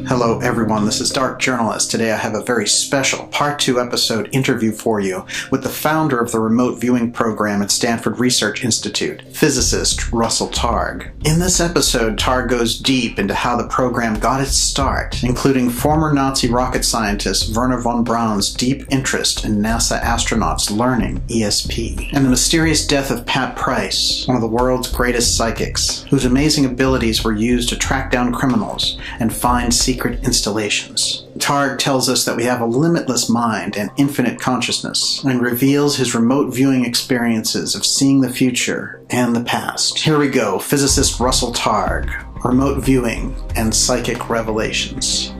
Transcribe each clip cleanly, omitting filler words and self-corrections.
Hello everyone, this is Dark Journalist. Today I have a very special Part 2 episode interview for you with the founder of the remote viewing program at Stanford Research Institute, physicist Russell Targ. In this episode, Targ goes deep into how the program got its start, including former Nazi rocket scientist Wernher von Braun's deep interest in NASA astronauts learning ESP, and the mysterious death of Pat Price, one of the world's greatest psychics, whose amazing abilities were used to track down criminals and find secret installations. Targ tells us that we have a limitless mind and infinite consciousness, and reveals his remote viewing experiences of seeing the future and the past. Here we go, physicist Russell Targ, remote viewing and psychic revelations.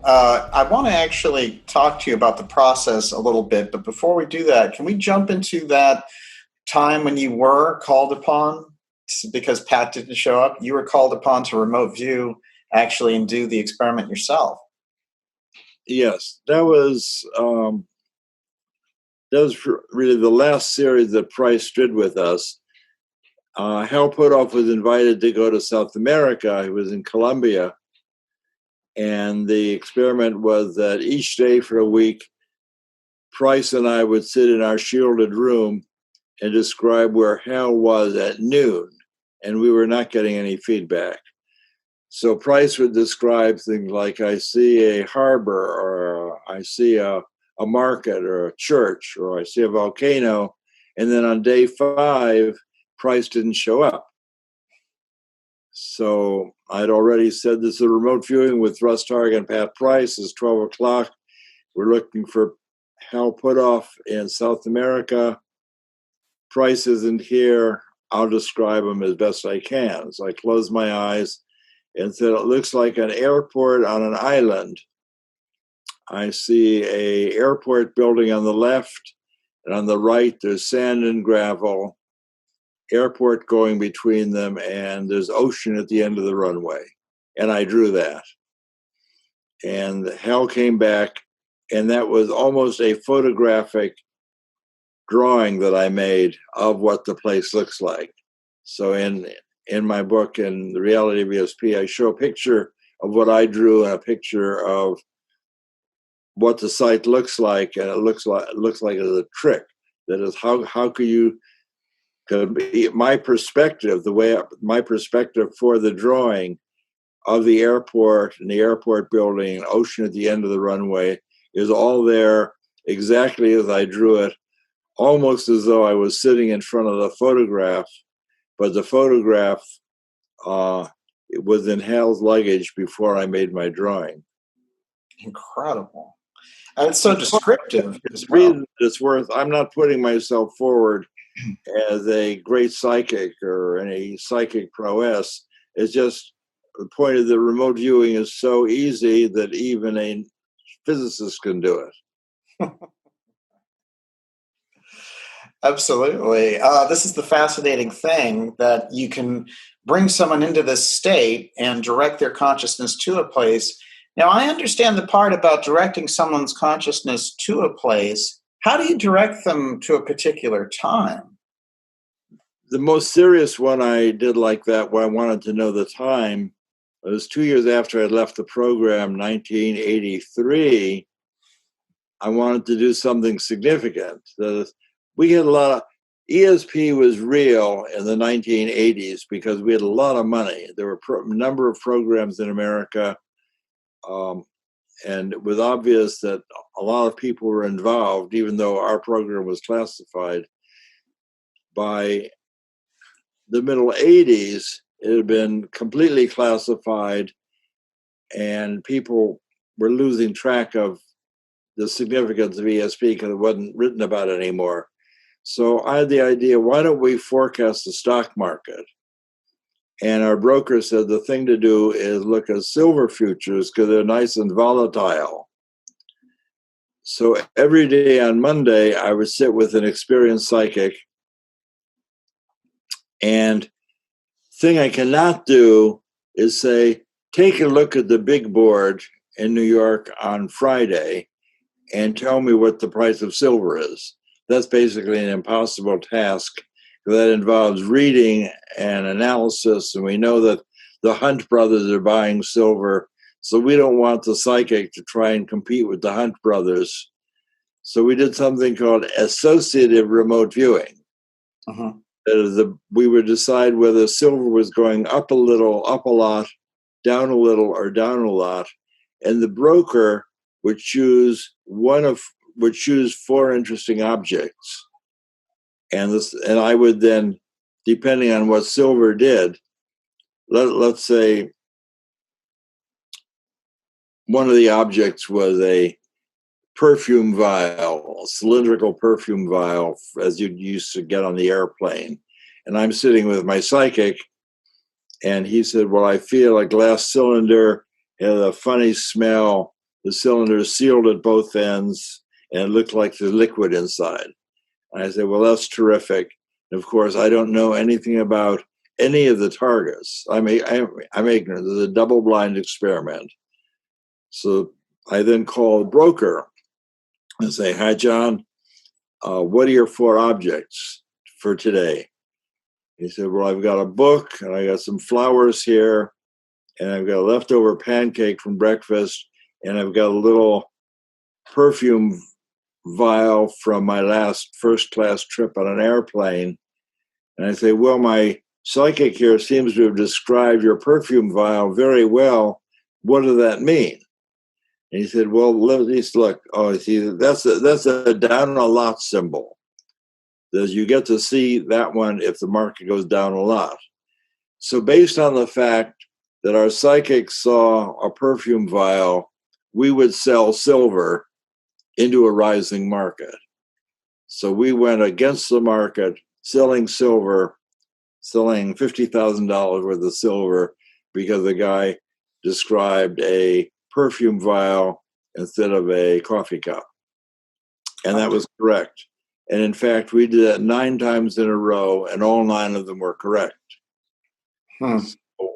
I want to actually talk to you about the process a little bit, but before we do that, can we jump into that time when you were called upon? Because Pat didn't show up, you were called upon to remote view actually and do the experiment yourself. Yes, that was really the last series that Price did with us. Hal Puthoff was invited to go to South America. He was in Colombia. And the experiment was that each day for a week, Price and I would sit in our shielded room and describe where Hal was at noon, and we were not getting any feedback. So Price would describe things like, I see a harbor, or I see a market, or a church, or I see a volcano, and then on day 5, Price didn't show up. So I'd already said this is a remote viewing with Russ Targ and Pat Price. It's 12 o'clock. We're looking for Hal Puthoff in South America. Price isn't here. I'll describe him as best I can. So I closed my eyes and said, it looks like an airport on an island. I see an airport building on the left, and on the right there's sand and gravel, airport going between them, and there's ocean at the end of the runway. And I drew that. And Hal came back, and that was almost a photographic drawing that I made of what the place looks like. So in my book, in The Reality of ESP, I show a picture of what I drew and a picture of what the site looks like, and it looks like it's a trick. That is, how could you? My perspective, my perspective for the drawing of the airport and the airport building and ocean at the end of the runway is all there exactly as I drew it, almost as though I was sitting in front of the photograph, but the photograph it was in Hal's luggage before I made my drawing. Incredible. And it's so descriptive as well. Reason it's worth, I'm not putting myself forward as a great psychic or any psychic prowess. It's just the point of the remote viewing is so easy that even a physicist can do it. Absolutely. This is the fascinating thing, that you can bring someone into this state and direct their consciousness to a place. Now, I understand the part about directing someone's consciousness to a place. How do you direct them to a particular time? The most serious one I did like that, where I wanted to know the time, it was 2 years after I'd left the program, 1983. I wanted to do something significant. We had a lot of, ESP was real in the 1980s because we had a lot of money. There were a number of programs in America, and it was obvious that a lot of people were involved, even though our program was classified. By the middle 80s, it had been completely classified, and people were losing track of the significance of ESP because it wasn't written about anymore. So I had the idea, why don't we forecast the stock market? And our broker said the thing to do is look at silver futures because they're nice and volatile. So every day on Monday, I would sit with an experienced psychic. And thing I cannot do is say, take a look at the big board in New York on Friday and tell me what the price of silver is. That's basically an impossible task. That involves reading and analysis, and we know that the Hunt brothers are buying silver, so we don't want the psychic to try and compete with the Hunt brothers. So we did something called associative remote viewing. We would decide whether silver was going up a little, up a lot, down a little, or down a lot, and the broker would choose four interesting objects, and I would then, depending on what silver did, let's say one of the objects was a perfume vial, a cylindrical perfume vial, as you'd used to get on the airplane, and I'm sitting with my psychic, and he said, well, I feel a glass cylinder, had a funny smell. The cylinder is sealed at both ends, and it looked like there's liquid inside. And I said, well, that's terrific. And of course, I don't know anything about any of the targets. I'm ignorant. There's a double-blind experiment. So I then call the broker and say, hi, John, what are your four objects for today? He said, well, I've got a book, and I got some flowers here, and I've got a leftover pancake from breakfast, and I've got a little perfume vial from my last first-class trip on an airplane. And I say, well, my psychic here seems to have described your perfume vial very well. What does that mean? And he said, well, let me look. Oh, see, that's a down a lot symbol. You get to see that one if the market goes down a lot. So based on the fact that our psychic saw a perfume vial, we would sell silver into a rising market. So we went against the market, selling silver, selling $50,000 worth of silver because the guy described a perfume vial instead of a coffee cup. And that was correct. And in fact, we did that 9 times in a row, and all 9 of them were correct. So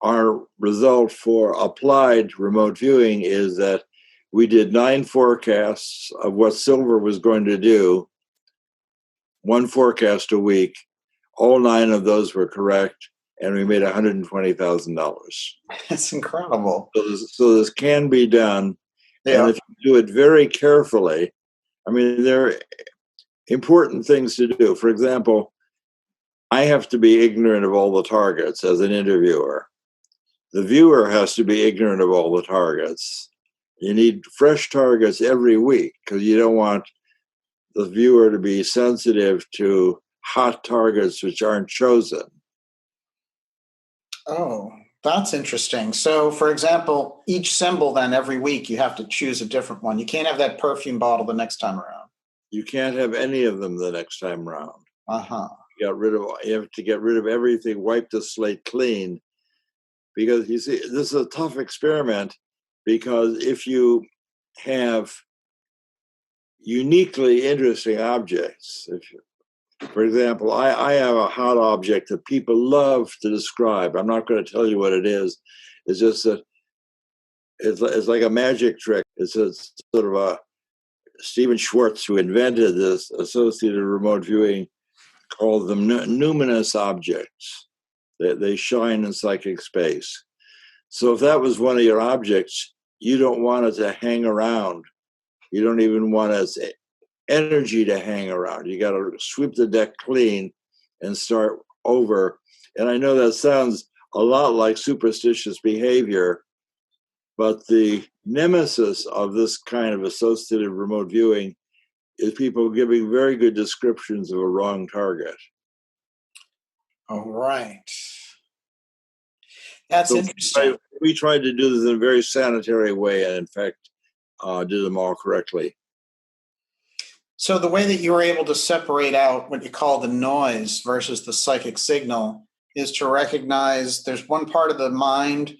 our result for applied remote viewing is that we did 9 forecasts of what silver was going to do, 1 forecast a week. All 9 of those were correct, and we made $120,000. That's incredible. So this can be done. Yeah. And if you do it very carefully, I mean, there are important things to do. For example, I have to be ignorant of all the targets as an interviewer. The viewer has to be ignorant of all the targets. You need fresh targets every week because you don't want the viewer to be sensitive to hot targets which aren't chosen. Oh, that's interesting. So, for example, each symbol then every week you have to choose a different one. You can't have that perfume bottle the next time around. You can't have any of them the next time around. Uh-huh. You have to get rid of everything, wipe the slate clean. Because you see, this is a tough experiment because if you have uniquely interesting objects, for example, I have a hot object that people love to describe. I'm not going to tell you what it is. It's just that it's like a magic trick. It's sort of a Stephen Schwartz, who invented this associated remote viewing, called them numinous objects. They shine in psychic space. So if that was one of your objects, you don't want it to hang around. You don't even want its energy to hang around. You got to sweep the deck clean and start over. And I know that sounds a lot like superstitious behavior, but the nemesis of this kind of associative remote viewing is people giving very good descriptions of a wrong target. All right. That's So interesting. we tried to do this in a very sanitary way, and in fact, did them all correctly. So the way that you were able to separate out what you call the noise versus the psychic signal is to recognize there's one part of the mind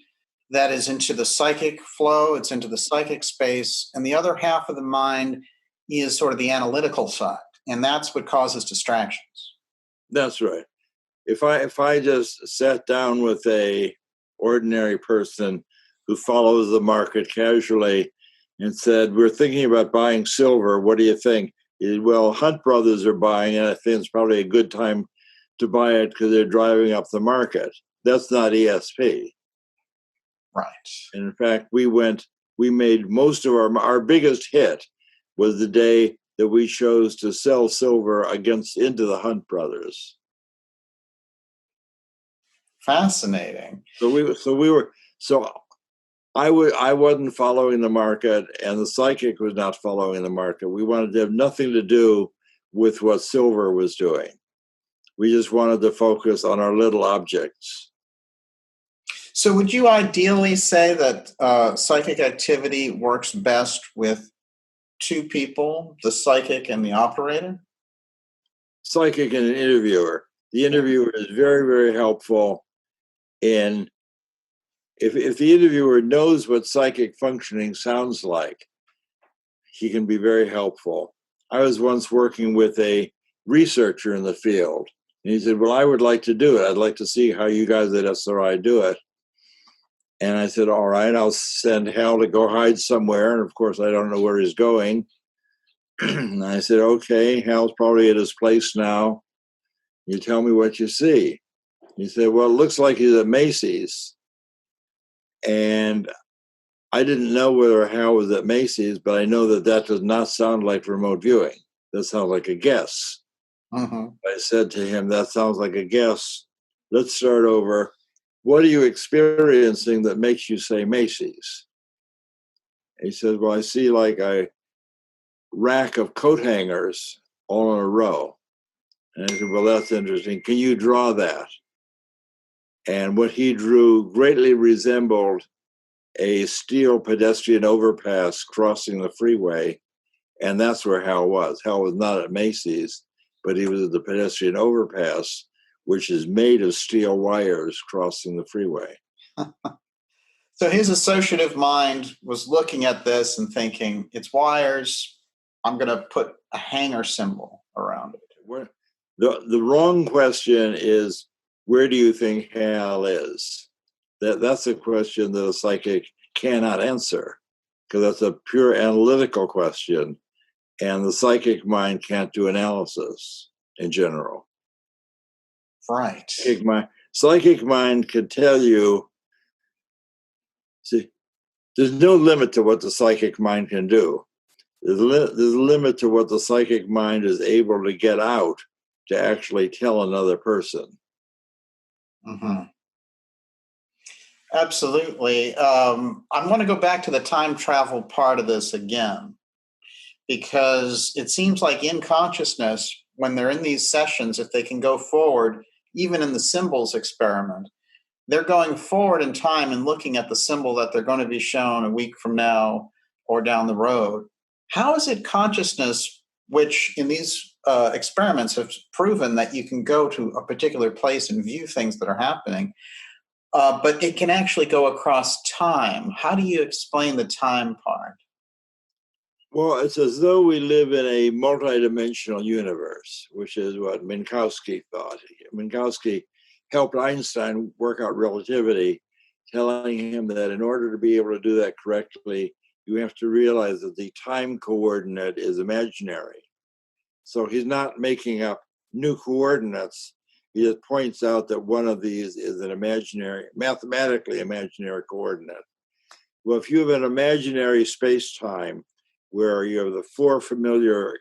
that is into the psychic flow, it's into the psychic space, and the other half of the mind is sort of the analytical side, and that's what causes distractions. That's right. If I just sat down with a ordinary person who follows the market casually and said, "We're thinking about buying silver. What do you think?" Well, Hunt Brothers are buying it. I think it's probably a good time to buy it because they're driving up the market. That's not ESP. Right. And in fact, we made most of our biggest hit was the day that we chose to sell silver into the Hunt Brothers. Fascinating. I wasn't following the market, and the psychic was not following the market. We wanted to have nothing to do with what silver was doing. We just wanted to focus on our little objects. So would you ideally say that psychic activity works best with two people, the psychic and the operator? Psychic and an interviewer. The interviewer is very, very helpful in if the interviewer knows what psychic functioning sounds like, he can be very helpful. I was once working with a researcher in the field, and he said, "Well, I would like to do it. I'd like to see how you guys at SRI do it." And I said, "All right, I'll send Hal to go hide somewhere." And of course, I don't know where he's going. And I said, "Okay, Hal's probably at his place now. You tell me what you see." He said, "Well, it looks like he's at Macy's." And I didn't know whether Hal was at Macy's, but I know that does not sound like remote viewing. That sounds like a guess. Mm-hmm. I said to him, "That sounds like a guess. Let's start over. What are you experiencing that makes you say Macy's?" He said, "Well, I see like a rack of coat hangers all in a row." And I said, "Well, that's interesting. Can you draw that?" And what he drew greatly resembled a steel pedestrian overpass crossing the freeway. And that's where Hal was. Hal was not at Macy's, but he was at the pedestrian overpass, which is made of steel wires crossing the freeway. So his associative mind was looking at this and thinking, it's wires, I'm going to put a hanger symbol around it. The wrong question is, where do you think Hal is? That's a question that a psychic cannot answer, because that's a pure analytical question, and the psychic mind can't do analysis in general. Right. Psychic mind could tell you, see, there's no limit to what the psychic mind can do. There's a limit to what the psychic mind is able to get out to actually tell another person. Mm-hmm. Absolutely. I want to go back to the time travel part of this again, because it seems like in consciousness, when they're in these sessions, if they can go forward, even in the symbols experiment, they're going forward in time and looking at the symbol that they're going to be shown a week from now or down the road. How is it consciousness, which in these experiments have proven that you can go to a particular place and view things that are happening, but it can actually go across time? How do you explain the time part? Well, it's as though we live in a multidimensional universe, which is what Minkowski thought. Minkowski helped Einstein work out relativity, telling him that in order to be able to do that correctly, you have to realize that the time coordinate is imaginary. So he's not making up new coordinates. He just points out that one of these is an imaginary, mathematically imaginary coordinate. Well, if you have an imaginary space-time where you have the four familiar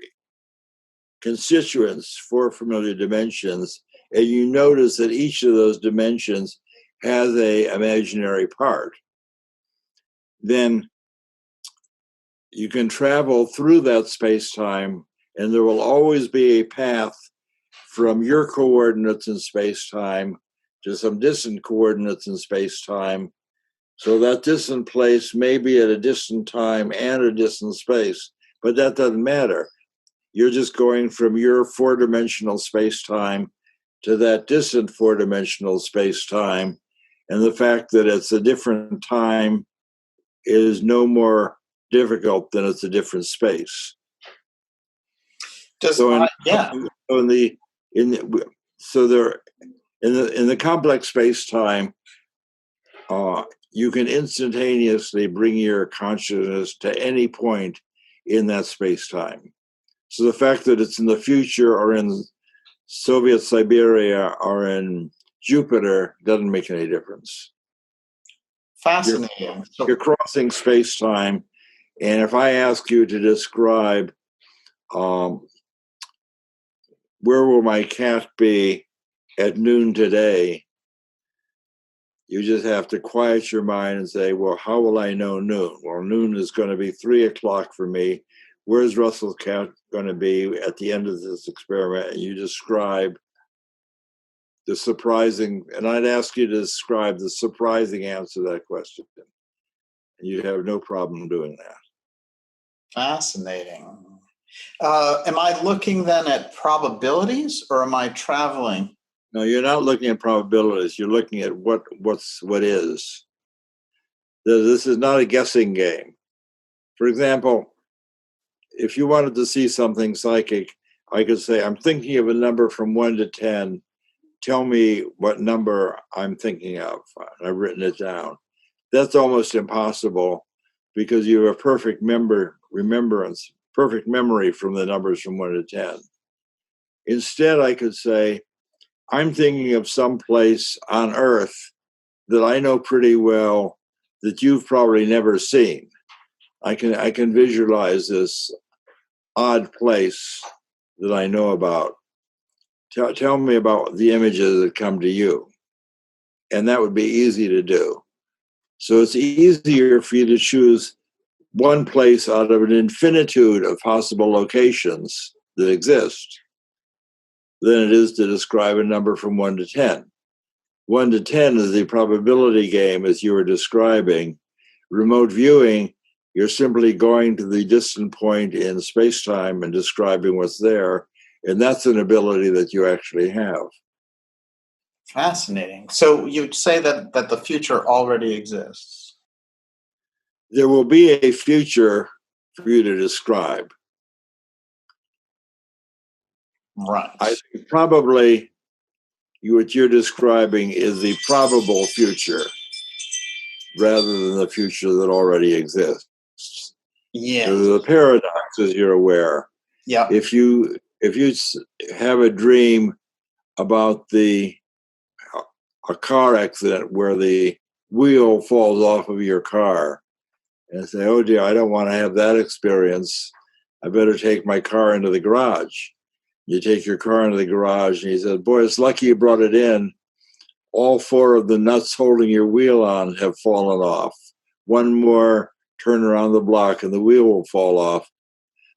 constituents, four familiar dimensions, and you notice that each of those dimensions has an imaginary part, then you can travel through that space-time, and there will always be a path from your coordinates in space-time to some distant coordinates in space-time. So that distant place may be at a distant time and a distant space, but that doesn't matter. You're just going from your four-dimensional space-time to that distant four-dimensional space-time, And the fact that it's a different time is no more difficult than it's a different space. So in the complex space-time, you can instantaneously bring your consciousness to any point in that space-time. So the fact that it's in the future or in Soviet Siberia or in Jupiter doesn't make any difference. Fascinating. You're crossing space-time, and if I ask you to describe where will my cat be at noon today, you just have to quiet your mind and say, well, how will I know noon? Well, noon is going to be 3 o'clock for me. Where's Russell's cat going to be at the end of this experiment? And you describe the surprising, and I'd ask you to describe the surprising answer to that question. And you'd have no problem doing that. Fascinating. Am I looking then at probabilities, or am I traveling? No, you're not looking at probabilities. You're looking at what is. This is not a guessing game. For example, if you wanted to see something psychic, I could say, I'm thinking of a number from 1 to 10. Tell me what number I'm thinking of. I've written it down. That's almost impossible because you have a perfect remembrance, perfect memory from the numbers from 1 to 10. Instead, I could say, I'm thinking of some place on Earth that I know pretty well that you've probably never seen. I can visualize this odd place that I know about. Tell me about the images that come to you. And that would be easy to do. So it's easier for you to choose one place out of an infinitude of possible locations that exist than it is to describe a number from 1 to 10. 1 to 10 is the probability game, as you were describing. Remote viewing, you're simply going to the distant point in space-time and describing what's there, and that's an ability that you actually have. Fascinating. So you'd say that the future already exists? There will be a future for you to describe. Right. I think probably what you're describing is the probable future rather than the future that already exists. Yeah. There's a paradox, as you're aware. Yeah. If you have a dream about a car accident where the wheel falls off of your car and say, oh dear, I don't want to have that experience. I better take my car into the garage. You take your car into the garage and he said, boy, it's lucky you brought it in. All 4 of the nuts holding your wheel on have fallen off. One more turn around the block and the wheel will fall off.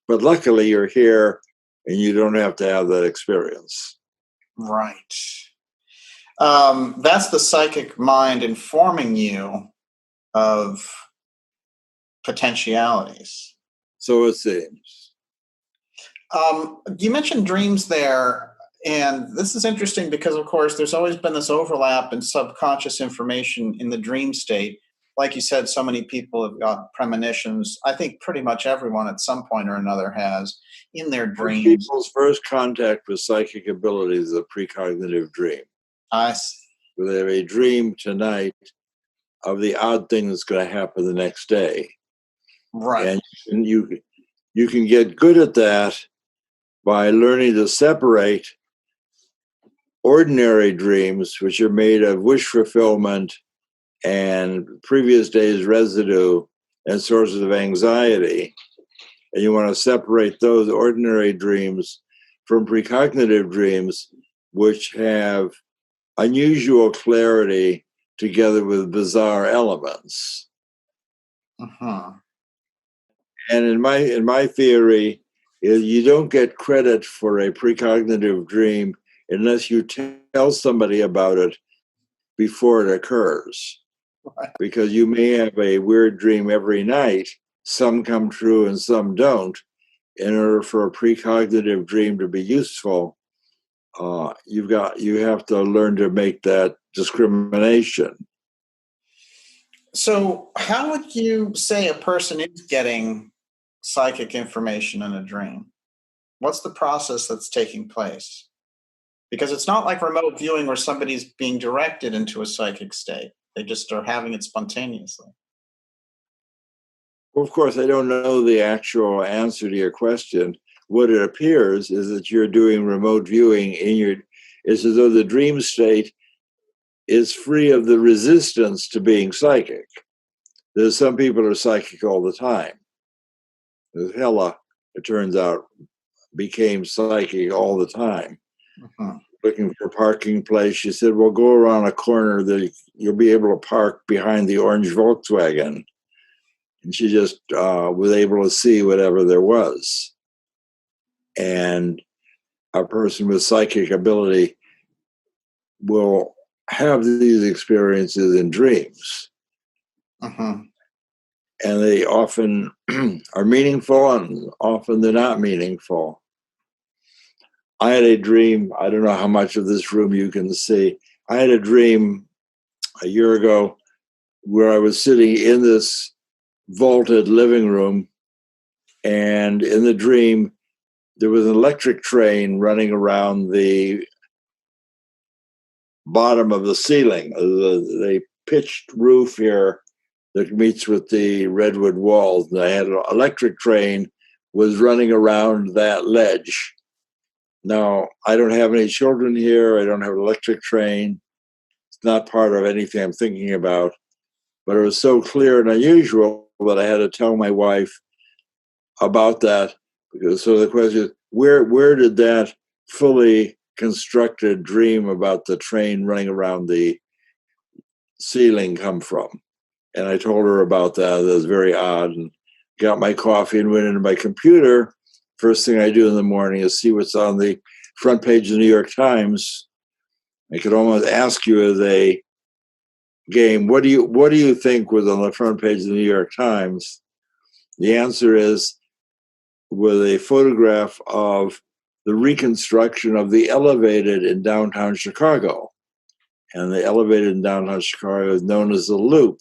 But luckily you're here and you don't have to have that experience. Right. That's the psychic mind informing you of potentialities. So it seems. You mentioned dreams there, and this is interesting because, of course, there's always been this overlap in subconscious information in the dream state. Like you said, so many people have got premonitions. I think pretty much everyone at some point or another has in their dreams. Most people's first contact with psychic abilities is a precognitive dream. I see. Where they have a dream tonight of the odd thing that's going to happen the next day. Right. And you can get good at that by learning to separate ordinary dreams, which are made of wish fulfillment and previous day's residue and sources of anxiety. And you want to separate those ordinary dreams from precognitive dreams, which have unusual clarity together with bizarre elements. Uh-huh. And in my theory, is you don't get credit for a precognitive dream unless you tell somebody about it before it occurs. Right. Because you may have a weird dream every night, some come true and some don't. In order for a precognitive dream to be useful, you have to learn to make that discrimination. So, how would you say a person is getting psychic information in a dream? What's the process that's taking place? Because it's not like remote viewing where somebody's being directed into a psychic state. They just are having it spontaneously. Well, of course, I don't know the actual answer to your question. What it appears is that you're doing remote viewing it's as though the dream state is free of the resistance to being psychic. There's some people are psychic all the time. Hella, it turns out, became psychic all the time. Mhm. Looking for a parking place, she said, well, go around a corner that you'll be able to park behind the orange Volkswagen. And she just was able to see whatever there was. And a person with psychic ability will have these experiences in dreams. Mhm. And they often are meaningful and often they're not meaningful. I had a dream. I don't know how much of this room you can see. I had a dream a year ago where I was sitting in this vaulted living room, and in the dream, there was an electric train running around the bottom of the ceiling, the pitched roof here that meets with the redwood walls. And I had an electric train was running around that ledge. Now, I don't have any children here. I don't have an electric train. It's not part of anything I'm thinking about. But it was so clear and unusual that I had to tell my wife about that. So the question is, where did that fully constructed dream about the train running around the ceiling come from? And I told her about that. That was very odd. And got my coffee and went into my computer. First thing I do in the morning is see what's on the front page of the New York Times. I could almost ask you as a game, what do you think was on the front page of the New York Times? The answer is with a photograph of the reconstruction of the elevated in downtown Chicago. And the elevated in downtown Chicago is known as the Loop.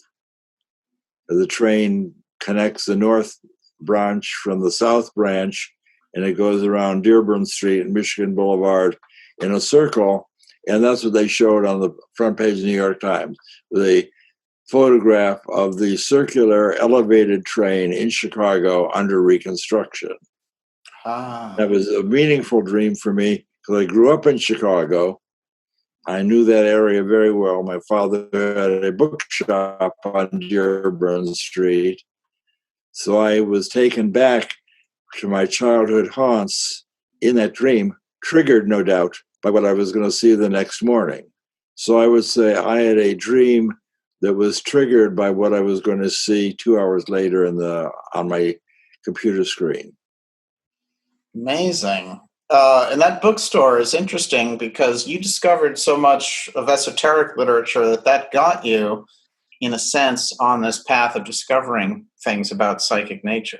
The train connects the North Branch from the South Branch, and it goes around Dearborn Street and Michigan Boulevard in a circle. And that's what they showed on the front page of the New York Times, with a photograph of the circular elevated train in Chicago under reconstruction. That was a meaningful dream for me because I grew up in Chicago. I knew that area very well. My father had a bookshop on Dearborn Street. So I was taken back to my childhood haunts in that dream, triggered, no doubt, by what I was going to see the next morning. So I would say I had a dream that was triggered by what I was going to see 2 hours later on my computer screen. Amazing. And that bookstore is interesting because you discovered so much of esoteric literature that got you, in a sense, on this path of discovering things about psychic nature.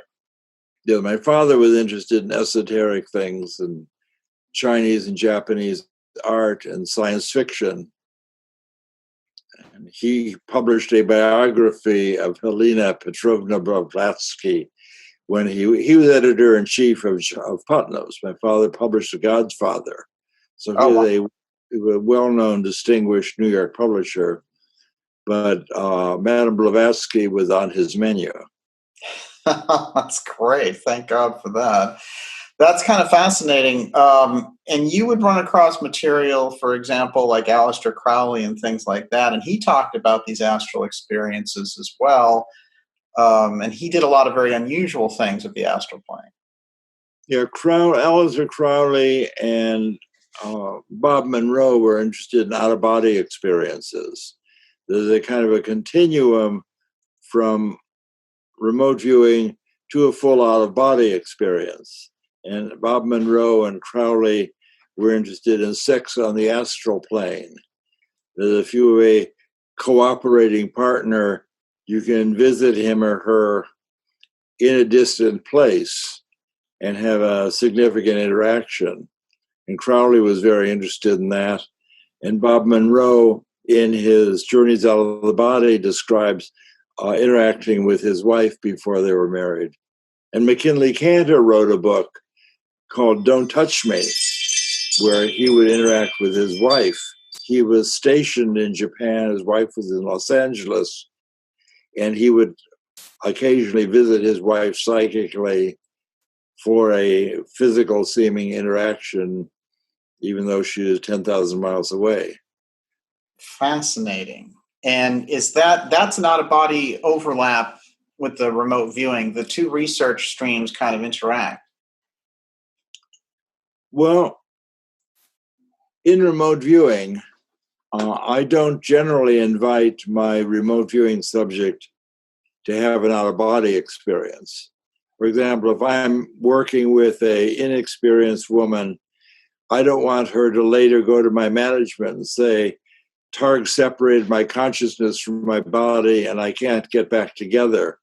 Yeah, my father was interested in esoteric things and Chinese and Japanese art and science fiction. And he published a biography of Helena Petrovna Blavatsky when he was editor-in-chief of Putnam's. My father published The God's Father. So he was a well-known, distinguished New York publisher. But Madame Blavatsky was on his menu. That's great. Thank God for that. That's kind of fascinating. And you would run across material, for example, like Aleister Crowley and things like that. And he talked about these astral experiences as well. And he did a lot of very unusual things with the astral plane. Yeah, Aleister Crowley and Bob Monroe were interested in out-of-body experiences. There's a kind of a continuum from remote viewing to a full out-of-body experience. And Bob Monroe and Crowley were interested in sex on the astral plane. That if you have a cooperating partner, you can visit him or her in a distant place and have a significant interaction. And Crowley was very interested in that. And Bob Monroe, in his Journeys Out of the Body, describes interacting with his wife before they were married. And McKinley Cantor wrote a book called Don't Touch Me, where he would interact with his wife. He was stationed in Japan, his wife was in Los Angeles, and he would occasionally visit his wife psychically for a physical seeming interaction, even though she is 10,000 miles away. Fascinating. And that's an out-of-body overlap with the remote viewing? The two research streams kind of interact. Well, in remote viewing, I don't generally invite my remote viewing subject to have an out-of-body experience. For example, if I'm working with an inexperienced woman, I don't want her to later go to my management and say, Targ separated my consciousness from my body and I can't get back together.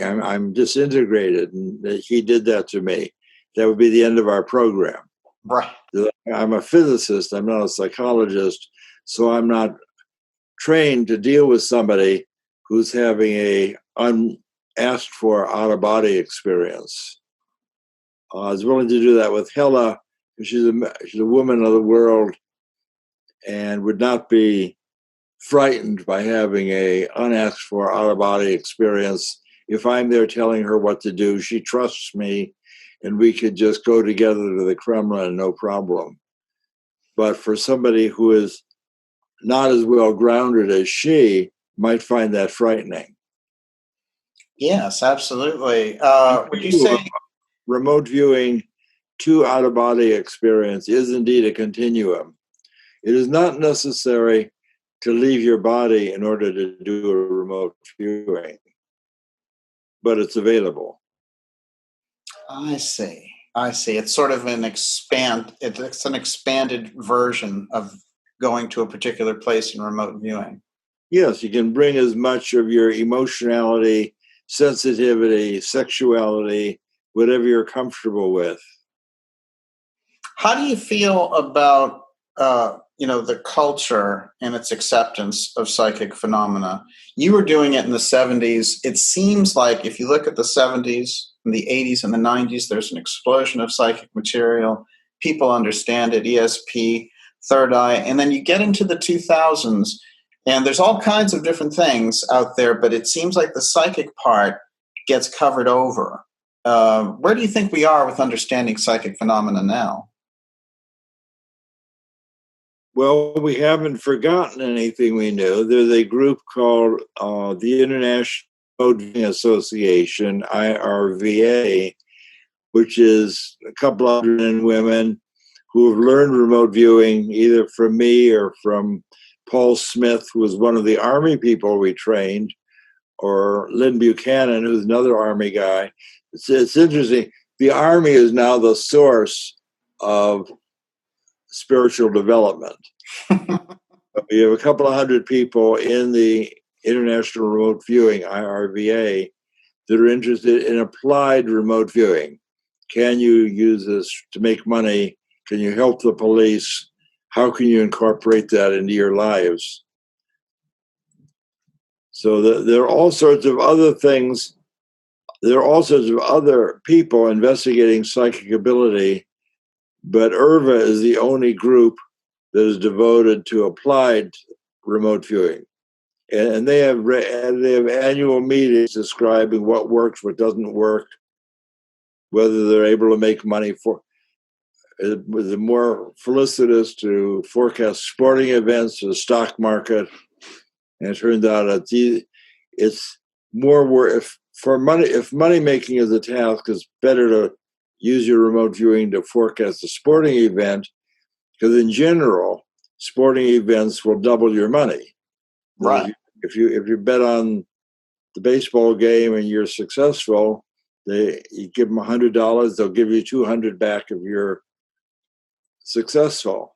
I'm disintegrated and he did that to me. That would be the end of our program. Right. I'm a physicist, I'm not a psychologist, so I'm not trained to deal with somebody who's having a unasked for out-of-body experience. I was willing to do that with Hella. She's a woman of the world and would not be frightened by having a unasked for out-of-body experience. If I'm there telling her what to do, she trusts me and we could just go together to the Kremlin, no problem. But for somebody who is not as well grounded as she, might find that frightening. Yes, absolutely. Would you say remote viewing to out-of-body experience is indeed a continuum? It is not necessary to leave your body in order to do a remote viewing, but it's available. I see. It's sort of it's an expanded version of going to a particular place in remote viewing. Yes, you can bring as much of your emotionality, sensitivity, sexuality, whatever you're comfortable with. How do you feel about the culture and its acceptance of psychic phenomena? You were doing it in the 70s. It seems like if you look at the 70s and the 80s and the 90s, there's an explosion of psychic material. People understand it, ESP, third eye. And then you get into the 2000s, and there's all kinds of different things out there, but it seems like the psychic part gets covered over. Where do you think we are with understanding psychic phenomena now? Well, we haven't forgotten anything we knew. There's a group called the International Remote Viewing Association, IRVA, which is a couple of hundred women who have learned remote viewing either from me or from Paul Smith, who was one of the Army people we trained, or Lynn Buchanan, who's another Army guy. It's interesting. The Army is now the source of spiritual development. We have a couple of hundred people in the International Remote Viewing, IRVA, that are interested in applied remote viewing. Can you use this to make money? Can you help the police? How can you incorporate that into your lives? So there are all sorts of other things. There are all sorts of other people investigating psychic ability, but IRVA is the only group that is devoted to applied remote viewing. And they have annual meetings describing what works, what doesn't work, whether they're able to make money for. It was more felicitous to forecast sporting events to the stock market. And it turned out that it's more worth for money. If money making is a task, it's better to use your remote viewing to forecast a sporting event, because in general, sporting events will double your money. Right. If you bet on the baseball game and you're successful, you give them $100, they'll give you $200 back if you're successful.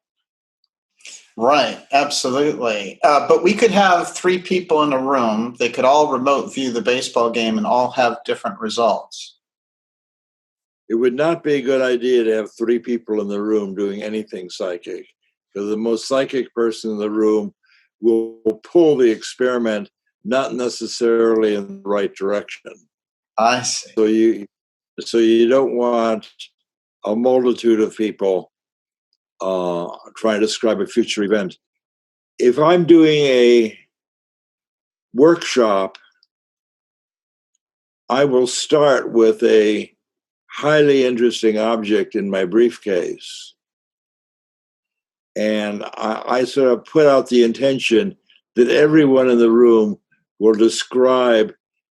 Right, absolutely. But we could have three people in a room. They could all remote view the baseball game and all have different results. It would not be a good idea to have three people in the room doing anything psychic, because the most psychic person in the room will pull the experiment not necessarily in the right direction. I see. So you don't want a multitude of people trying to describe a future event. If I'm doing a workshop, I will start with a highly interesting object in my briefcase. And I sort of put out the intention that everyone in the room will describe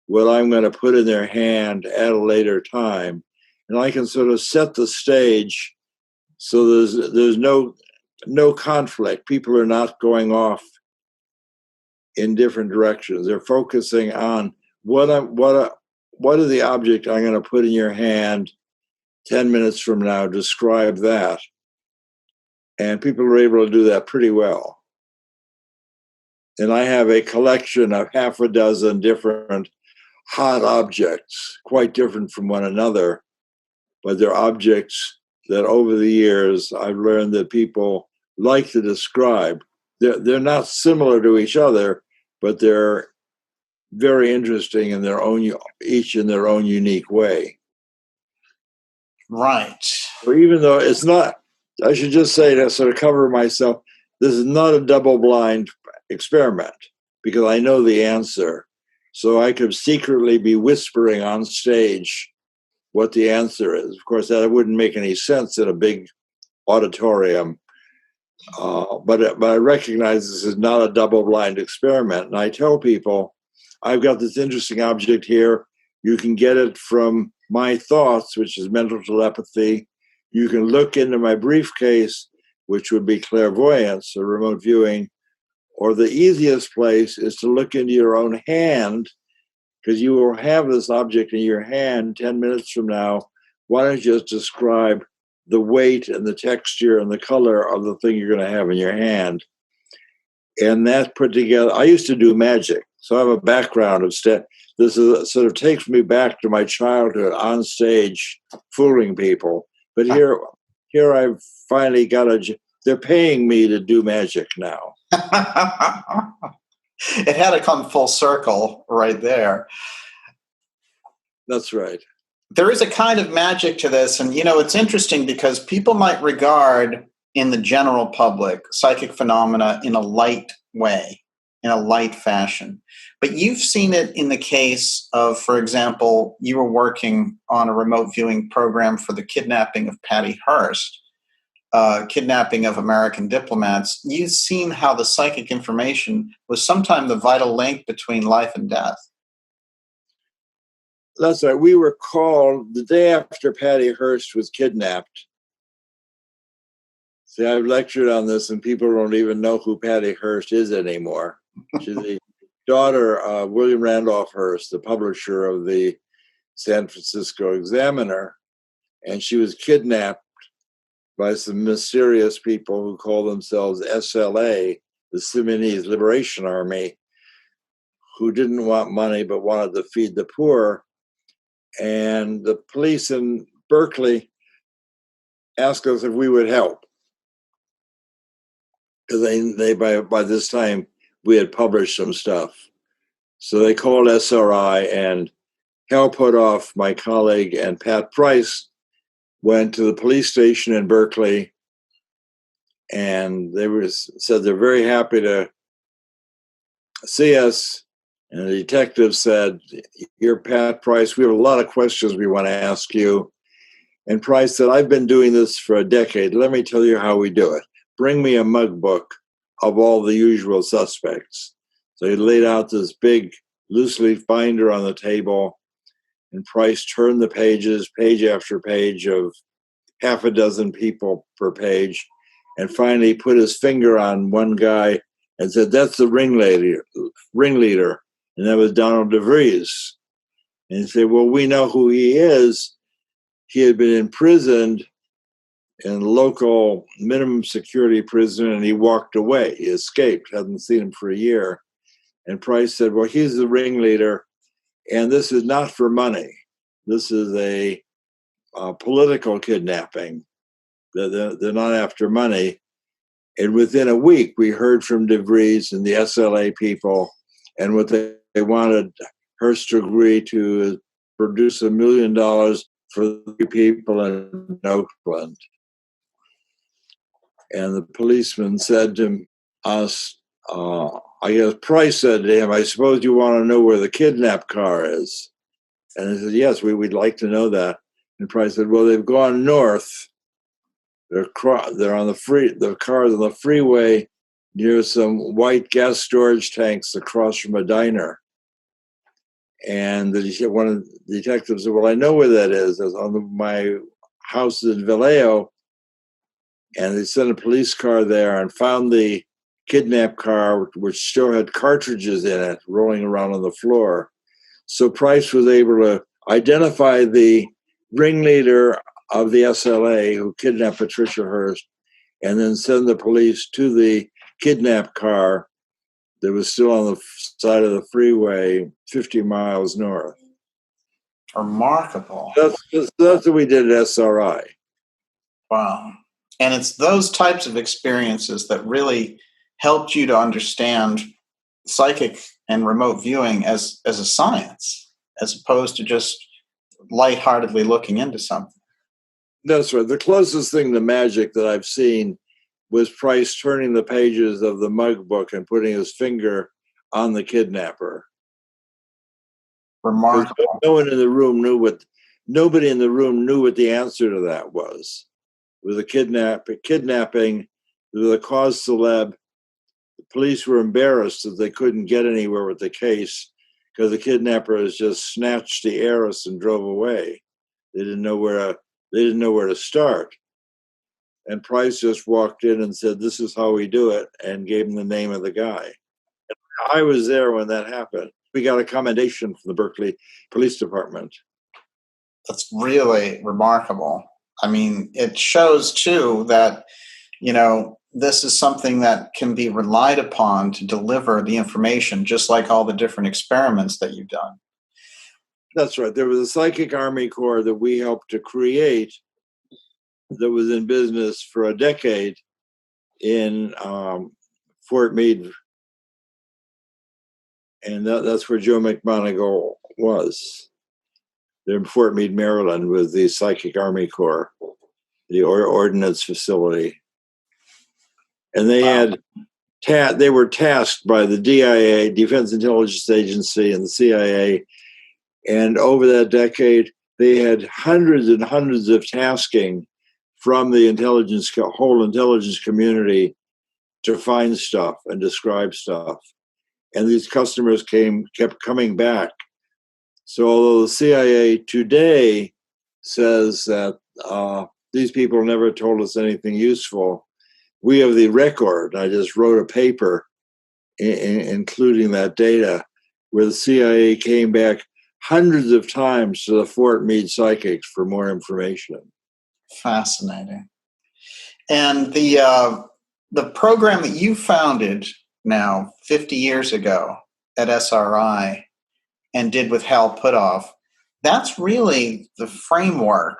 what I'm going to put in their hand at a later time. And I can sort of set the stage so there's no conflict. People are not going off in different directions. They're focusing on what are the object I'm going to put in your hand 10 minutes from now, describe that. And people are able to do that pretty well. And I have a collection of half a dozen different hot objects, quite different from one another, but they're objects that over the years I've learned that people like to describe. They're not similar to each other, but they're very interesting in their own, each in their own unique way. Right. So even though it's not, I should just say to sort of cover myself, this is not a double-blind experiment because I know the answer. So I could secretly be whispering on stage what the answer is. Of course, that wouldn't make any sense in a big auditorium. But I recognize this is not a double-blind experiment. And I tell people, I've got this interesting object here. You can get it from my thoughts, which is mental telepathy. You can look into my briefcase, which would be clairvoyance or remote viewing. Or the easiest place is to look into your own hand, because you will have this object in your hand 10 minutes from now. Why don't you just describe the weight and the texture and the color of the thing you're going to have in your hand? And that's put together. I used to do magic, so I have a background of this is sort of takes me back to my childhood on stage, fooling people. But here I've finally got they're paying me to do magic now. It had to come full circle right there. That's right. There is a kind of magic to this. And, it's interesting because people might regard in the general public psychic phenomena in a light way, in a light fashion. But you've seen it in the case of, for example, you were working on a remote viewing program for the kidnapping of Patty Hearst, kidnapping of American diplomats. You've seen how the psychic information was sometimes the vital link between life and death. That's right. We were called the day after Patty Hearst was kidnapped. See, I've lectured on this and people don't even know who Patty Hearst is anymore. She's the daughter of William Randolph Hearst, the publisher of the San Francisco Examiner. And she was kidnapped by some mysterious people who call themselves SLA, the Sudanese Liberation Army, who didn't want money but wanted to feed the poor. And the police in Berkeley asked us if we would help. Because they by this time, we had published some stuff. So they called SRI, and Hal Putoff, my colleague, and Pat Price went to the police station in Berkeley, and said they're very happy to see us. And the detective said, "You're Pat Price. We have a lot of questions we want to ask you." And Price said, "I've been doing this for a decade. Let me tell you how we do it. Bring me a mug book of all the usual suspects." So he laid out this big loose leaf binder on the table, and Price turned the pages, page after page, of half a dozen people per page, and finally put his finger on one guy and said, "That's the ringleader. And that was Donald DeVries. And he said, "Well, we know who he is. He had been imprisoned in a local minimum security prison, and he walked away. He escaped, hadn't seen him for a year." And Price said, "Well, he's the ringleader, and this is not for money. This is a political kidnapping. They're not after money." And within a week, we heard from DeVries and the SLA people, and what they they wanted Hearst to agree to produce $1 million for the people in Oakland. And the policeman said to us, I guess Price said to him, I suppose you want to know where the kidnap car is. And he said, yes, we'd like to know that. And Price said, well, they've gone north. They're on the car's on the freeway near some white gas storage tanks across from a diner. And one of the detectives said, well, I know where that is. It's on my house in Vallejo. And they sent a police car there and found the kidnap car, which still had cartridges in it, rolling around on the floor. So Price was able to identify the ringleader of the SLA who kidnapped Patricia Hearst, and then send the police to the kidnap car that was still on the side of the freeway 50 miles north. Remarkable. That's what we did at SRI. Wow. And it's those types of experiences that really helped you to understand psychic and remote viewing as a science, as opposed to just lightheartedly looking into something. That's right. The closest thing to magic that I've seen was Price turning the pages of the mug book and putting his finger on the kidnapper. Remarkable. Nobody in the room knew what the answer to that was. With a kidnapping, with a cause célèbre, the police were embarrassed that they couldn't get anywhere with the case because the kidnappers just snatched the heiress and drove away. They didn't know where to start. And Price just walked in and said, "This is how we do it," and gave him the name of the guy. And I was there when that happened. We got a commendation from the Berkeley Police Department. That's really remarkable. I mean, it shows too that, this is something that can be relied upon to deliver the information, just like all the different experiments that you've done. That's right. There was a psychic Army Corps that we helped to create that was in business for a decade in Fort Meade. And that's where Joe McMoneagle was. They're in Fort Meade, Maryland, with the Psychic Army Corps, the ordnance facility. And they were tasked by the DIA, Defense Intelligence Agency, and the CIA. And over that decade, they had hundreds and hundreds of tasking from the whole intelligence community to find stuff and describe stuff. And these customers kept coming back. So although the CIA today says that these people never told us anything useful, we have the record. I just wrote a paper including that data where the CIA came back hundreds of times to the Fort Meade psychics for more information. Fascinating. And the program that you founded now 50 years ago at SRI and did with Hal Puthoff, that's really the framework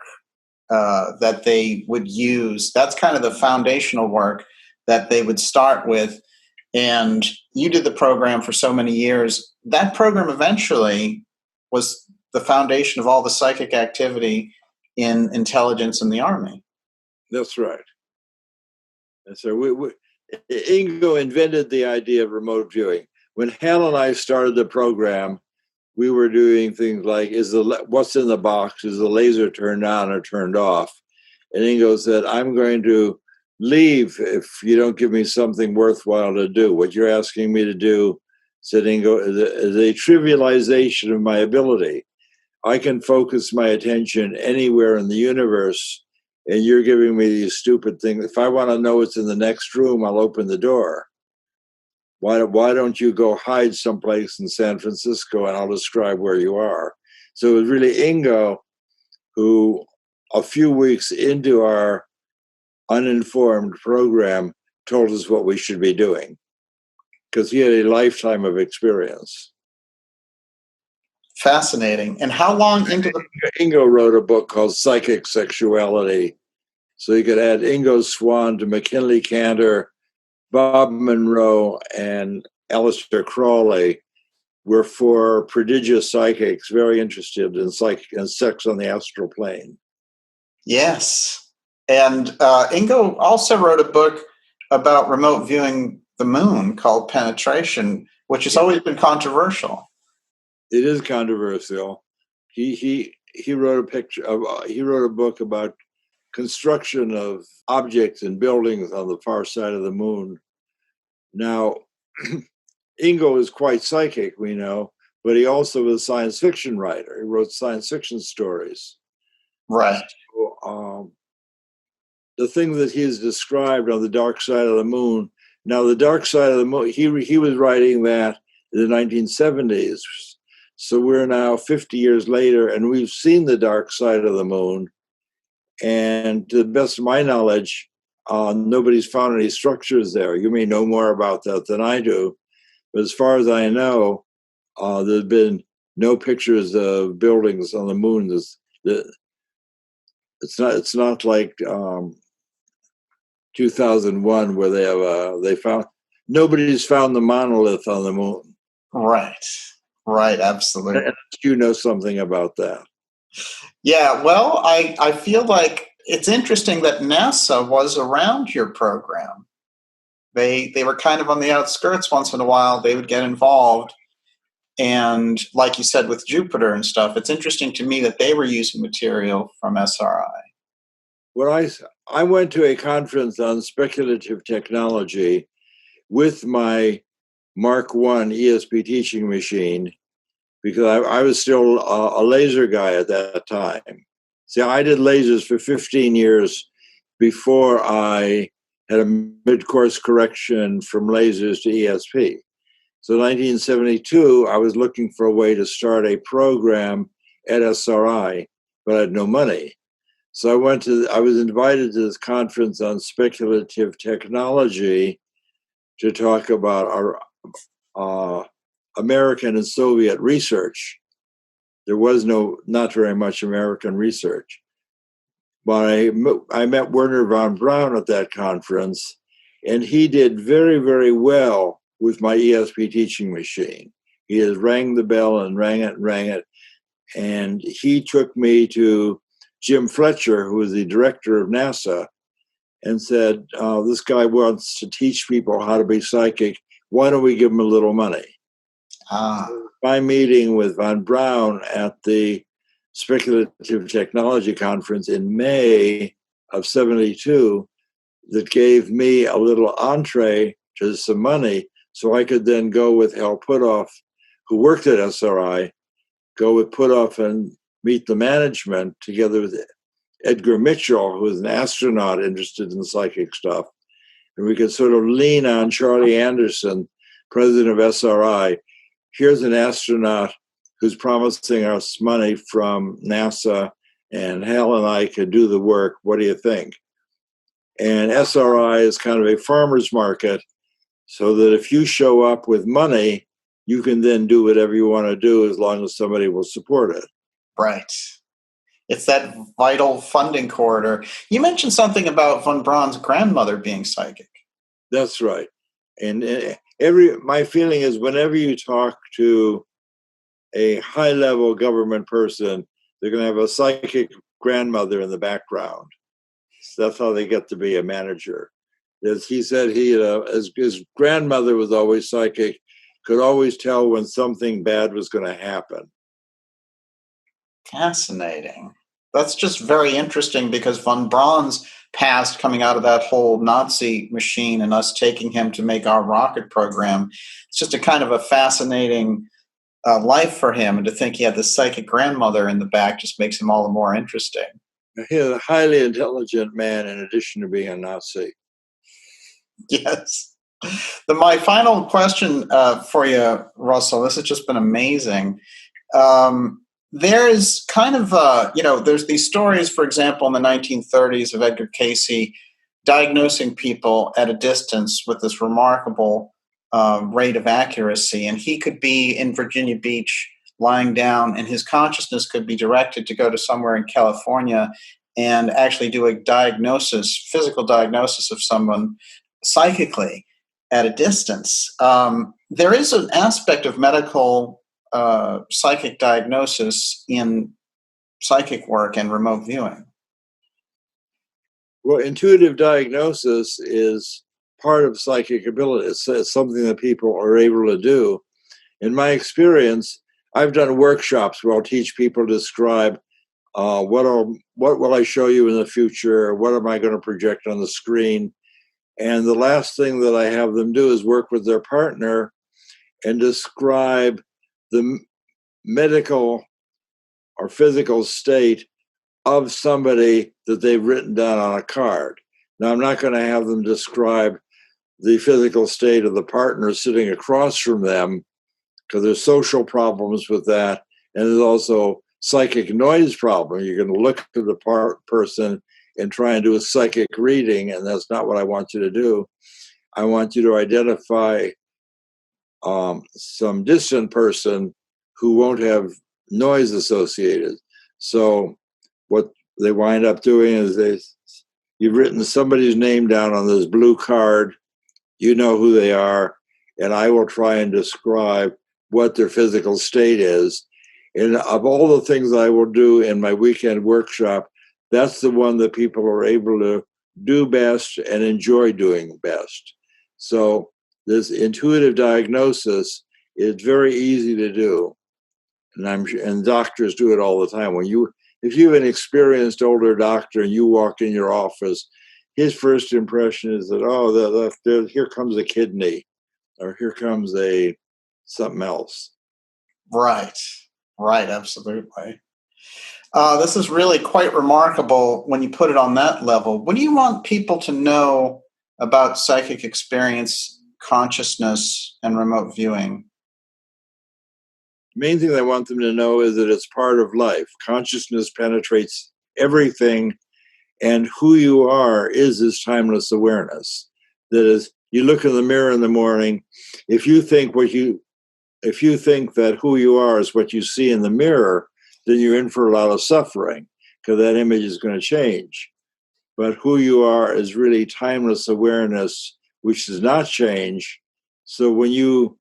that they would use. That's kind of the foundational work that they would start with. And you did the program for so many years. That program eventually was the foundation of all the psychic activity in intelligence in the Army. That's right. And so Ingo invented the idea of remote viewing. When Hal and I started the program, we were doing things like, what's in the box? Is the laser turned on or turned off? And Ingo said, I'm going to leave if you don't give me something worthwhile to do. What you're asking me to do, said Ingo, is a trivialization of my ability. I can focus my attention anywhere in the universe, and you're giving me these stupid things. If I want to know what's in the next room, I'll open the door. Why don't you go hide someplace in San Francisco and I'll describe where you are? So it was really Ingo who, a few weeks into our uninformed program, told us what we should be doing because he had a lifetime of experience. Fascinating. And how long into the... Ingo wrote a book called Psychic Sexuality. So you could add Ingo Swan to McKinley Cantor, Bob Monroe, and Aleister Crowley. were for prodigious psychics, very interested in sex on the astral plane. Yes. And Ingo also wrote a book about remote viewing the moon called Penetration, which has always been controversial. It is controversial. He wrote he wrote a book about construction of objects and buildings on the far side of the moon. Now, Ingo is quite psychic, we know, but he also was a science fiction writer. He wrote science fiction stories. Right. So, the thing that he has described on the dark side of the moon. Now, the dark side of the moon, he was writing that in the 1970s. So we're now 50 years later, and we've seen the dark side of the moon. And to the best of my knowledge, nobody's found any structures there. You may know more about that than I do. But as far as I know, there's been no pictures of buildings on the moon. It's not like 2001 where nobody's found the monolith on the moon. Right, absolutely. And you know something about that. Yeah, well, I feel like it's interesting that NASA was around your program. They were kind of on the outskirts once in a while. They would get involved. And like you said, with Jupiter and stuff, it's interesting to me that they were using material from SRI. Well, I went to a conference on speculative technology with my Mark I ESP teaching machine, because I was still a laser guy at that time. See, I did lasers for 15 years before I had a mid-course correction from lasers to ESP. So 1972, I was looking for a way to start a program at SRI, but I had no money. So I was invited to this conference on speculative technology to talk about our American and Soviet research. There was not very much American research. But I met Werner von Braun at that conference, and he did very, very well with my ESP teaching machine. He has rang the bell and rang it. And he took me to Jim Fletcher, who was the director of NASA, and said, this guy wants to teach people how to be psychic. Why don't we give him a little money? My meeting with von Braun at the Speculative Technology Conference in May of 72 that gave me a little entree to some money, so I could then go with Hal Puthoff, who worked at SRI, go with Puthoff and meet the management together with Edgar Mitchell, who was an astronaut interested in psychic stuff. And we could sort of lean on Charlie Anderson, president of SRI. Here's an astronaut who's promising us money from NASA, and Hal and I could do the work. What do you think? And SRI is kind of a farmer's market, so that if you show up with money, you can then do whatever you want to do as long as somebody will support it. Right. It's that vital funding corridor. You mentioned something about von Braun's grandmother being psychic. That's right. And my feeling is whenever you talk to a high-level government person, they're going to have a psychic grandmother in the background. So that's how they get to be a manager. As he said, his grandmother was always psychic, could always tell when something bad was going to happen. Fascinating. That's just very interesting, because von Braun's past, coming out of that whole Nazi machine and us taking him to make our rocket program, it's just a kind of a fascinating life for him. And to think he had this psychic grandmother in the back just makes him all the more interesting. He's a highly intelligent man in addition to being a Nazi. Yes. My final question for you, Russell, this has just been amazing. There's kind of, there's these stories, for example, in the 1930s of Edgar Cayce diagnosing people at a distance with this remarkable rate of accuracy. And he could be in Virginia Beach lying down, and his consciousness could be directed to go to somewhere in California and actually do a physical diagnosis of someone psychically at a distance. there is an aspect of medical psychic diagnosis in psychic work and remote viewing. Well, intuitive diagnosis is part of psychic ability. It's something that people are able to do. In my experience, I've done workshops where I'll teach people to describe what will I show you in the future? What am I going to project on the screen? And the last thing that I have them do is work with their partner and describe the medical or physical state of somebody that they've written down on a card. Now, I'm not going to have them describe the physical state of the partner sitting across from them, because there's social problems with that. And there's also psychic noise problem. You're going to look at the person and try and do a psychic reading, and that's not what I want you to do. I want you to identify some distant person who won't have noise associated. So what they wind up doing is you've written somebody's name down on this blue card, you know who they are, and I will try and describe what their physical state is. And of all the things I will do in my weekend workshop, that's the one that people are able to do best and enjoy doing best. So this intuitive diagnosis is very easy to do. And doctors do it all the time. If you have an experienced older doctor and you walk in your office, his first impression is that, here comes a kidney, or here comes something else. Right, absolutely. This is really quite remarkable when you put it on that level. What do you want people to know about psychic experience, consciousness, and remote viewing? The main thing I want them to know is that it's part of life. Consciousness penetrates everything, and who you are is this timeless awareness. That is, you look in the mirror in the morning, if you think that who you are is what you see in the mirror, then you're in for a lot of suffering, because that image is going to change. But who you are is really timeless awareness, which does not change. So when you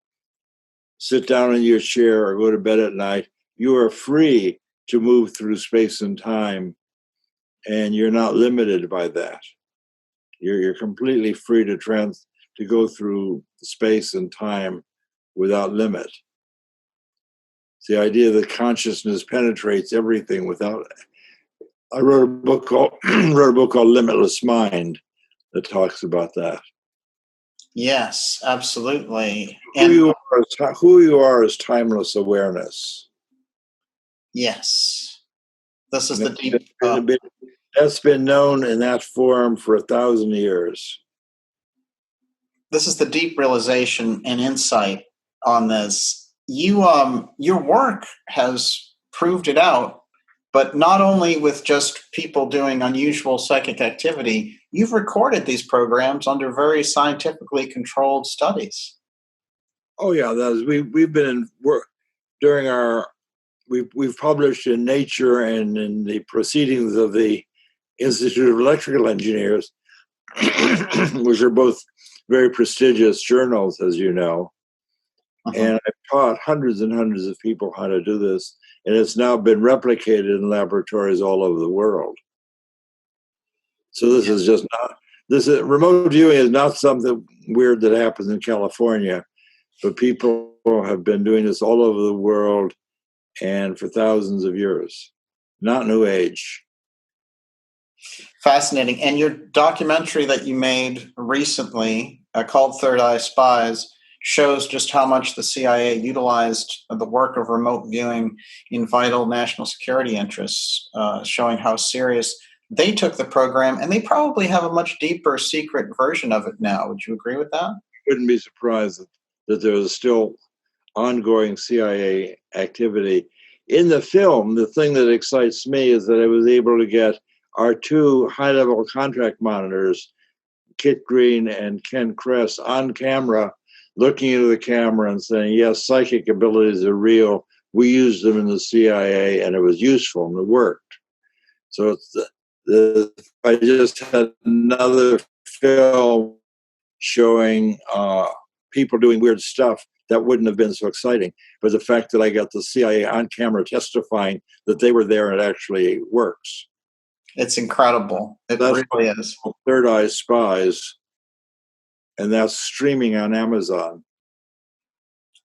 sit down in your chair or go to bed at night, you are free to move through space and time, and you're not limited by that. You're completely free to go through space and time without limit. It's the idea that consciousness penetrates everything without. I wrote a book called Limitless Mind that talks about that. Yes, absolutely. Who you are is timeless awareness. Yes. This is the deep. That's been known in that form for 1,000 years. This is the deep realization and insight on this. Your work has proved it out, but not only with just people doing unusual psychic activity, you've recorded these programs under very scientifically controlled studies. Oh yeah, we've been in work during we've published in Nature and in the proceedings of the Institute of Electrical Engineers, which are both very prestigious journals, as you know. Uh-huh. And I've taught hundreds and hundreds of people how to do this, and it's now been replicated in laboratories all over the world. So this is just not, remote viewing is not something weird that happens in California, but people have been doing this all over the world and for thousands of years. Not New Age. Fascinating. And your documentary that you made recently, called Third Eye Spies, shows just how much the CIA utilized the work of remote viewing in vital national security interests, showing how serious they took the program, and they probably have a much deeper secret version of it now. Would you agree with that? I wouldn't be surprised that there's still ongoing CIA activity. In the film, the thing that excites me is that I was able to get our two high-level contract monitors, Kit Green and Ken Kress, on camera, looking into the camera and saying, yes, psychic abilities are real. We used them in the CIA, and it was useful, and it worked. So I just had another film showing people doing weird stuff that wouldn't have been so exciting. But the fact that I got the CIA on camera testifying that they were there, and it actually works. It's incredible. That's really is. Third Eye Spies, and that's streaming on Amazon.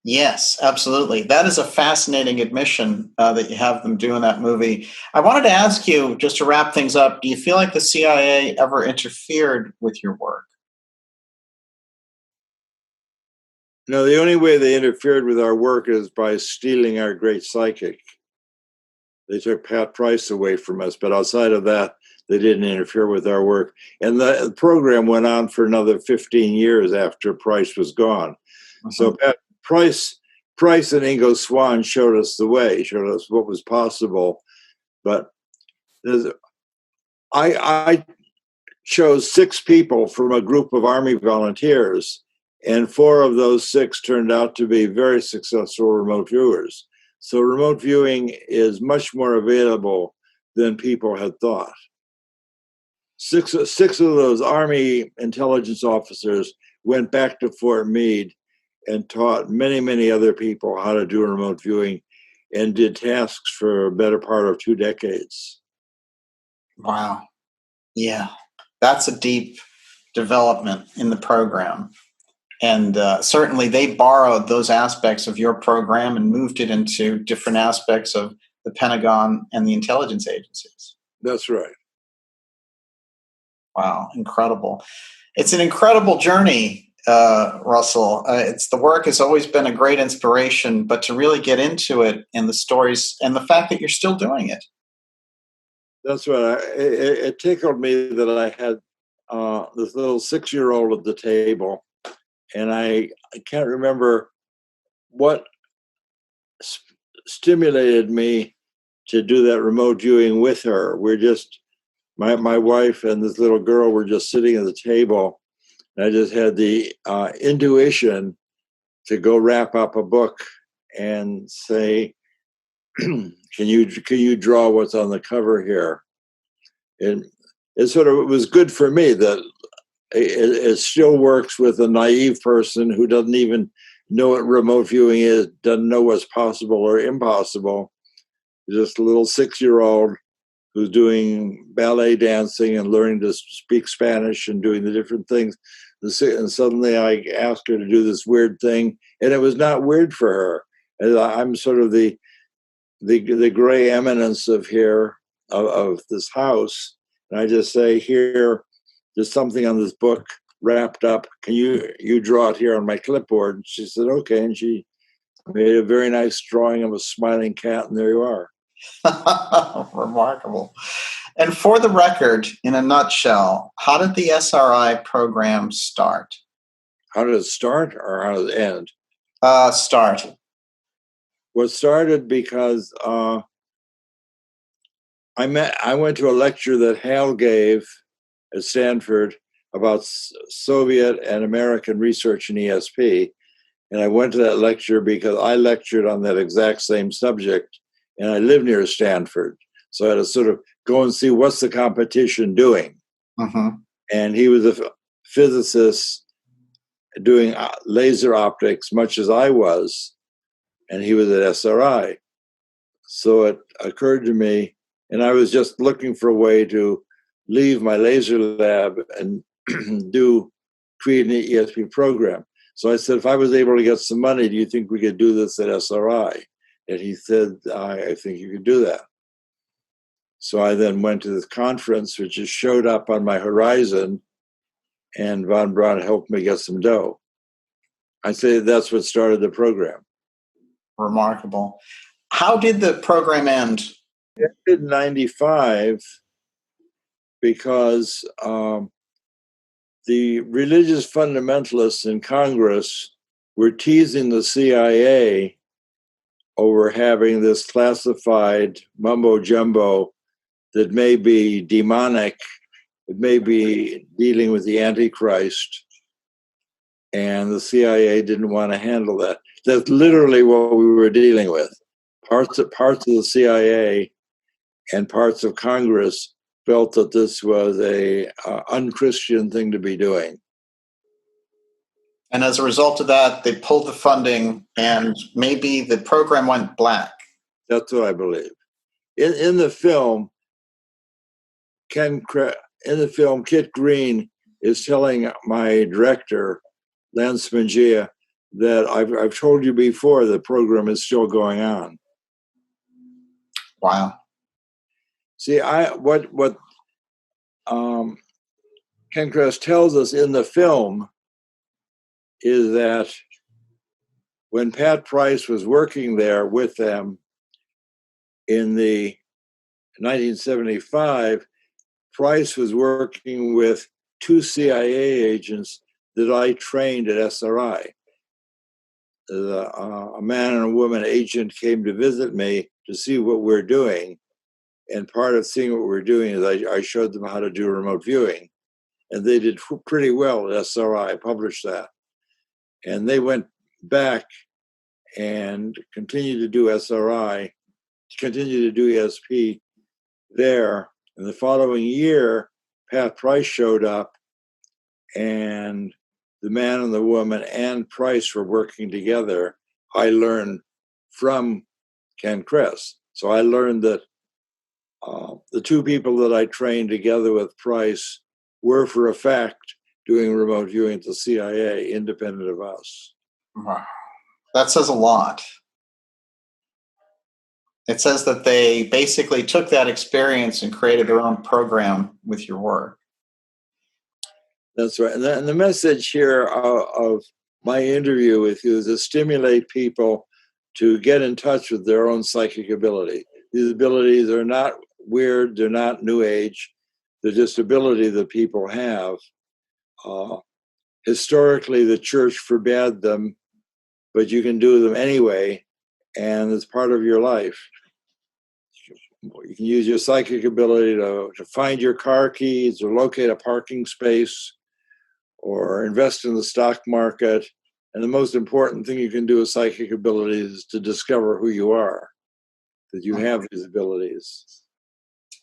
Yes, absolutely. That is a fascinating admission that you have them doing that movie. I wanted to ask you, just to wrap things up, do you feel like the CIA ever interfered with your work? No, the only way they interfered with our work is by stealing our great psychic. They took Pat Price away from us, but outside of that, they didn't interfere with our work. And the program went on for another 15 years after Price was gone. Mm-hmm. So Pat Price and Ingo Swann showed us the way, showed us what was possible. But I chose 6 people from a group of Army volunteers, and 4 of those 6 turned out to be very successful remote viewers. So remote viewing is much more available than people had thought. Six of those Army intelligence officers went back to Fort Meade and taught many, many other people how to do remote viewing, and did tasks for a better part of 2 decades. Wow. Yeah, that's a deep development in the program. And certainly they borrowed those aspects of your program and moved it into different aspects of the Pentagon and the intelligence agencies. That's right. Wow, incredible. It's an incredible journey, Russell. The work has always been a great inspiration, but to really get into it and the stories and the fact that you're still doing it. That's right. It tickled me that I had this little 6-year-old at the table, and I can't remember what stimulated me to do that remote viewing with her. We're just, my wife and this little girl were just sitting at the table, and I just had the intuition to go wrap up a book and say, can you draw what's on the cover here? And it was good for me that it still works with a naive person who doesn't even know what remote viewing is, doesn't know what's possible or impossible. Just a little 6-year-old who's doing ballet dancing and learning to speak Spanish and doing the different things. And suddenly I asked her to do this weird thing, and it was not weird for her. And I'm sort of the gray eminence of this house. And I just say, here, there's something on this book wrapped up. Can you draw it here on my clipboard? And she said, okay. And she made a very nice drawing of a smiling cat, and there you are. Remarkable. And for the record, in a nutshell, how did the SRI program start? How did it start, or how did it end? Start. Well, it started because I went to a lecture that Hal gave at Stanford about Soviet and American research in ESP. And I went to that lecture because I lectured on that exact same subject, and I live near Stanford. So I had to sort of go and see what's the competition doing. Mm-hmm. And he was a physicist doing laser optics, much as I was, and he was at SRI. So it occurred to me, and I was just looking for a way to leave my laser lab and create an ESP program. So I said, if I was able to get some money, do you think we could do this at SRI? And he said, I think you could do that. So I then went to this conference, which just showed up on my horizon, and Von Braun helped me get some dough. I say that's what started the program. Remarkable. How did the program end? It ended in 95 because the religious fundamentalists in Congress were teasing the CIA over having this classified mumbo jumbo that may be demonic, it may be dealing with the Antichrist, and the CIA didn't want to handle that. That's literally what we were dealing with. Parts of the CIA and parts of Congress felt that this was a unchristian thing to be doing. And as a result of that, they pulled the funding, and maybe the program went black. That's what I believe. In the film, Kit Green is telling my director, Len Spangia, that I've told you before the program is still going on. Wow. See, what Ken Kress tells us in the film is that when Pat Price was working there with them in the 1975, Price was working with 2 CIA agents that I trained at SRI. A man and a woman agent came to visit me to see what we're doing. And part of seeing what we're doing is I showed them how to do remote viewing. And they did pretty well at SRI. I published that. And they went back and continued to do SRI, continued to do ESP there. And the following year, Pat Price showed up, and the man and the woman and Price were working together. I learned from Ken Kress. So I learned that the 2 people that I trained together with Price were, for a fact, doing remote viewing at the CIA, independent of us. Wow. That says a lot. It says that they basically took that experience and created their own program with your work. That's right. And the message here of my interview with you is to stimulate people to get in touch with their own psychic ability. These abilities are not weird. They're not new age. They're just ability that people have. Historically, the church forbade them, but you can do them anyway, and it's part of your life. You can use your psychic ability to find your car keys, or locate a parking space, or invest in the stock market. And the most important thing you can do with psychic abilities is to discover who you are, that you have these abilities.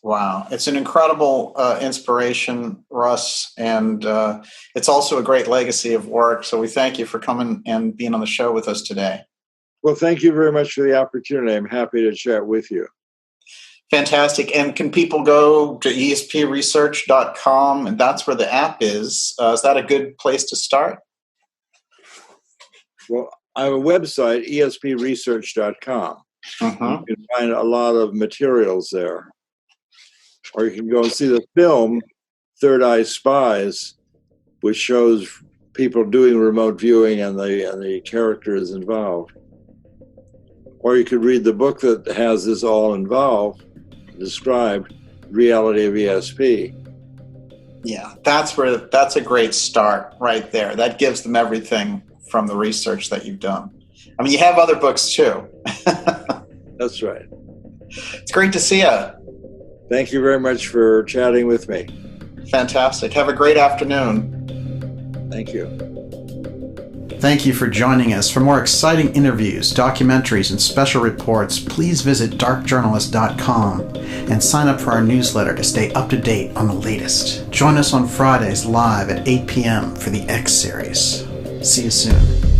Wow. It's an incredible inspiration, Russ, and it's also a great legacy of work. So we thank you for coming and being on the show with us today. Well, thank you very much for the opportunity. I'm happy to chat with you. Fantastic. And can people go to espresearch.com, and that's where the app is? Is that a good place to start? Well, I have a website, espresearch.com. You can find a lot of materials there. Or you can go and see the film, Third Eye Spies, which shows people doing remote viewing and the characters involved. Or you could read the book that has this all involved, described, Reality of ESP. Yeah, that's a great start right there. That gives them everything from the research that you've done. I mean, you have other books too. That's right. It's great to see you. Thank you very much for chatting with me. Fantastic. Have a great afternoon. Thank you. Thank you for joining us. For more exciting interviews, documentaries, and special reports, please visit darkjournalist.com and sign up for our newsletter to stay up to date on the latest. Join us on Fridays live at 8 p.m. for the X series. See you soon.